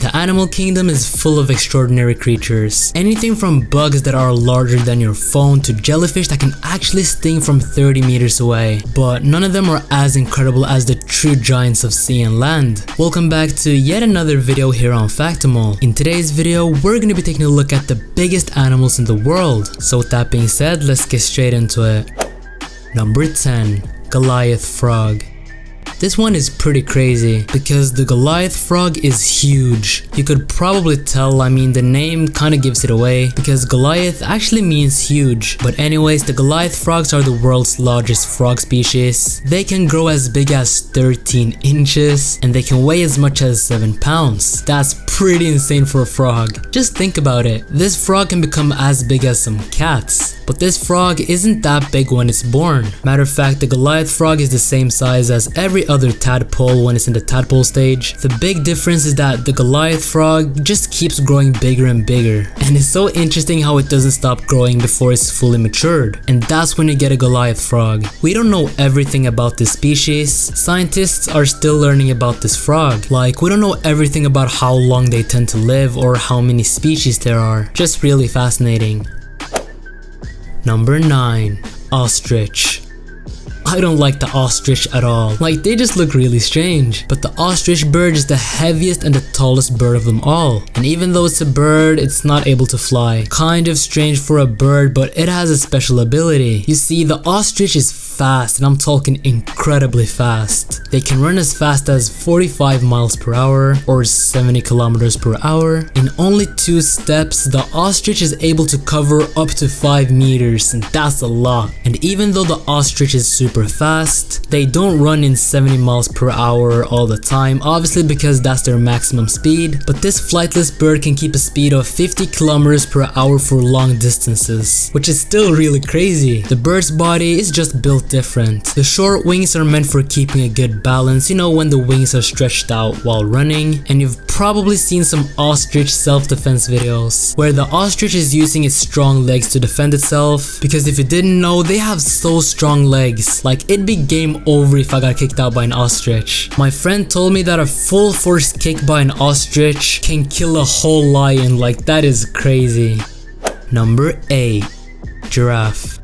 The animal kingdom is full of extraordinary creatures. Anything from bugs that are larger than your phone to jellyfish that can actually sting from 30 meters away. But none of them are as incredible as the true giants of sea and land. Welcome back to yet another video here on Factimal. In today's video, we're going to be taking a look at the biggest animals in the world. So with that being said, let's get straight into it. Number 10. Goliath frog. This one is pretty crazy because the Goliath frog is huge. You could probably tell, I mean the name kinda gives it away because Goliath actually means huge. But anyways, the Goliath frogs are the world's largest frog species. They can grow as big as 13 inches and they can weigh as much as 7 pounds. That's pretty insane for a frog. Just think about it. This frog can become as big as some cats. But this frog isn't that big when it's born. Matter of fact, the Goliath frog is the same size as every other tadpole when it's in the tadpole stage. The big difference is that the Goliath frog just keeps growing bigger and bigger. And it's so interesting how it doesn't stop growing before it's fully matured. And that's when you get a Goliath frog. We don't know everything about this species. Scientists are still learning about this frog. Like, we don't know everything about how long they tend to live or how many species there are. Just really fascinating. Number 9. Ostrich. I don't like the ostrich at all. Like, they just look really strange. But the ostrich bird is the heaviest and the tallest bird of them all. And even though it's a bird, it's not able to fly. Kind of strange for a bird, but it has a special ability. You see, the ostrich is fast, and I'm talking incredibly fast. They can run as fast as 45 miles per hour or 70 kilometers per hour. In only 2 steps, the ostrich is able to cover up to 5 meters, and that's a lot. And even though the ostrich is super fast, they don't run in 70 miles per hour all the time, obviously because that's their maximum speed. But this flightless bird can keep a speed of 50 kilometers per hour for long distances, which is still really crazy. The bird's body is just built different. The short wings are meant for keeping a good balance, you know, when the wings are stretched out while running. And you've probably seen some ostrich self-defense videos where the ostrich is using its strong legs to defend itself, because if you didn't know, they have so strong legs. Like, it'd be game over if I got kicked out by an ostrich. My friend told me that a full force kick by an ostrich can kill a whole lion. Like, that is crazy. Number 8. Giraffe.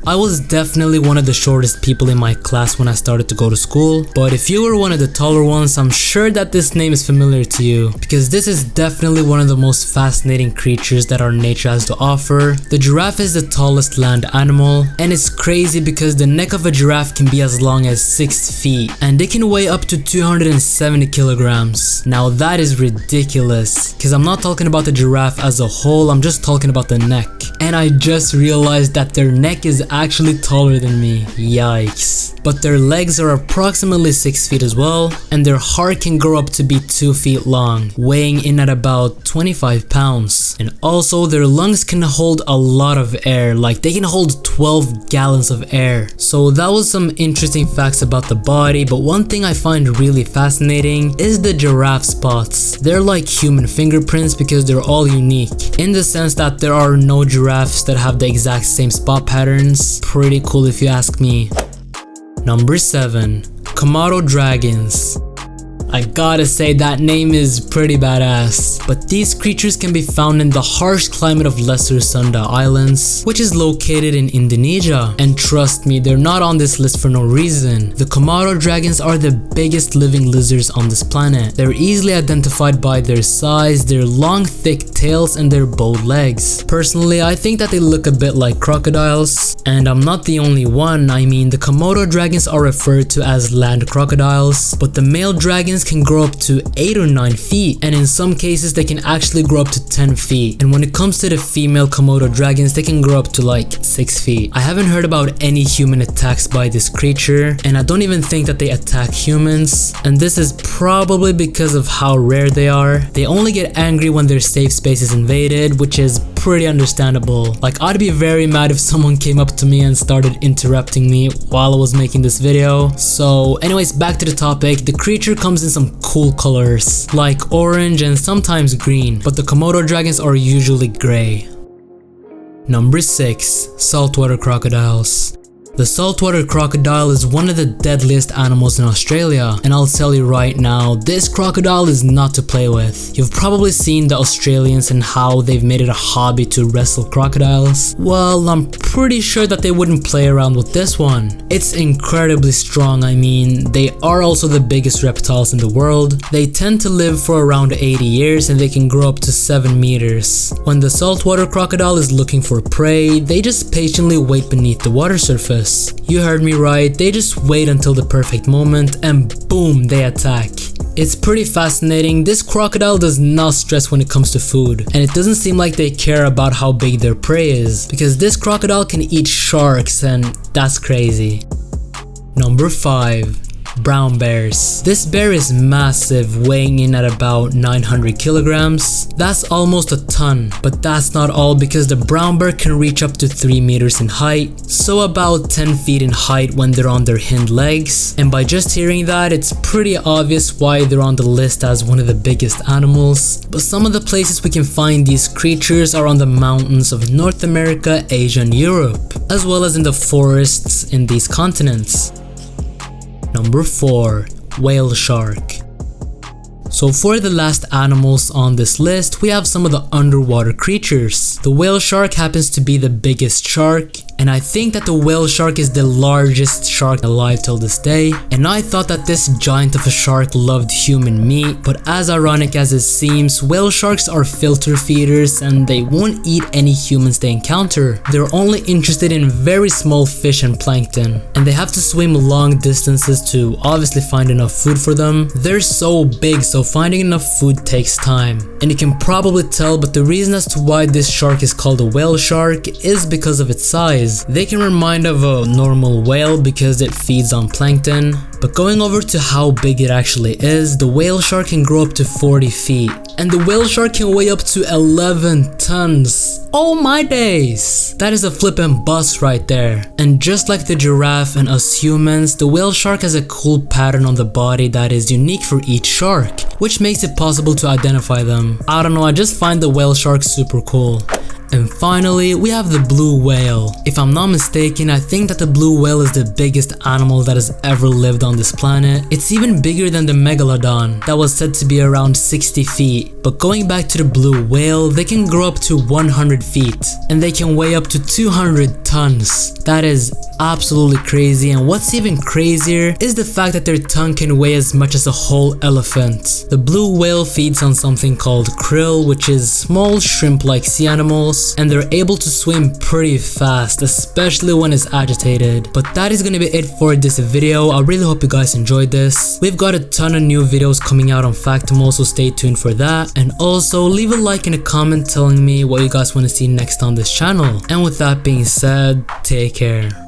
I was definitely one of the shortest people in my class when I started to go to school, but if you were one of the taller ones, I'm sure that this name is familiar to you, because this is definitely one of the most fascinating creatures that our nature has to offer. The giraffe is the tallest land animal, and it's crazy because the neck of a giraffe can be as long as 6 feet, and it can weigh up to 270 kilograms. Now that is ridiculous, because I'm not talking about the giraffe as a whole, I'm just talking about the neck. And I just realized that their neck is actually taller than me. Yikes. But their legs are approximately 6 feet as well, and their heart can grow up to be 2 feet long, weighing in at about 25 pounds. And also their lungs can hold a lot of air, like they can hold 12 gallons of air. So that was some interesting facts about the body, but one thing I find really fascinating is the giraffe spots. They're like human fingerprints because they're all unique, in the sense that there are no giraffes that have the exact same spot patterns. Pretty cool if you ask me. Number 7. Komodo dragons. I gotta say, that name is pretty badass. But these creatures can be found in the harsh climate of Lesser Sunda Islands, which is located in Indonesia. And trust me, they're not on this list for no reason. The Komodo dragons are the biggest living lizards on this planet. They're easily identified by their size, their long thick tails, and their bowed legs. Personally, I think that they look a bit like crocodiles. And I'm not the only one. I mean, the Komodo dragons are referred to as land crocodiles, but the male dragons can grow up to 8 or 9 feet, and in some cases they can actually grow up to 10 feet. And when it comes to the female Komodo dragons, they can grow up to like 6 feet. I haven't heard about any human attacks by this creature, and I don't even think that they attack humans, and this is probably because of how rare they are. They only get angry when their safe space is invaded, which is pretty understandable. Like, I'd be very mad if someone came up to me and started interrupting me while I was making this video. So anyways, back to the topic. The creature comes in some cool colors like orange and sometimes green, but the Komodo dragons are usually gray. Number 6. Saltwater crocodiles. The saltwater crocodile is one of the deadliest animals in Australia, and I'll tell you right now, this crocodile is not to play with. You've probably seen the Australians and how they've made it a hobby to wrestle crocodiles. Well, I'm pretty sure that they wouldn't play around with this one. It's incredibly strong. I mean, they are also the biggest reptiles in the world. They tend to live for around 80 years and they can grow up to 7 meters. When the saltwater crocodile is looking for prey, they just patiently wait beneath the water surface. You heard me right, they just wait until the perfect moment and boom, they attack. It's pretty fascinating. This crocodile does not stress when it comes to food, and it doesn't seem like they care about how big their prey is, because this crocodile can eat sharks and that's crazy. Number 5. Brown bears. This bear is massive, weighing in at about 900 kilograms. That's almost a ton, but that's not all, because the brown bear can reach up to 3 meters in height, so about 10 feet in height when they're on their hind legs. And by just hearing that, it's pretty obvious why they're on the list as one of the biggest animals. But some of the places we can find these creatures are on the mountains of North America, Asia and Europe, as well as in the forests in these continents. Number 4. Whale shark. So for the last animals on this list, we have some of the underwater creatures. The whale shark happens to be the biggest shark, and I think that the whale shark is the largest shark alive till this day. And I thought that this giant of a shark loved human meat, but as ironic as it seems, whale sharks are filter feeders and they won't eat any humans they encounter. They're only interested in very small fish and plankton, and they have to swim long distances to obviously find enough food for them. They're so big, so finding enough food takes time. And you can probably tell, but the reason as to why this shark is called a whale shark is because of its size. They can remind of a normal whale because it feeds on plankton, but going over to how big it actually is, the whale shark can grow up to 40 feet, and the whale shark can weigh up to 11 tons. Oh my days! That is a flippin' bus right there. And just like the giraffe and us humans, the whale shark has a cool pattern on the body that is unique for each shark, which makes it possible to identify them. I don't know, I just find the whale shark super cool. And finally, we have the blue whale. If I'm not mistaken, I think that the blue whale is the biggest animal that has ever lived on this planet. It's even bigger than the megalodon that was said to be around 60 feet. But going back to the blue whale, they can grow up to 100 feet and they can weigh up to 200 tons. That is absolutely crazy, and what's even crazier is the fact that their tongue can weigh as much as a whole elephant. The blue whale feeds on something called krill, which is small shrimp-like sea animals, and they're able to swim pretty fast, especially when it's agitated. But that is gonna be it for this video. I really hope you guys enjoyed this. We've got a ton of new videos coming out on Factimal, so stay tuned for that. And also leave a like and a comment telling me what you guys want to see next on this channel. And with that being said, take care.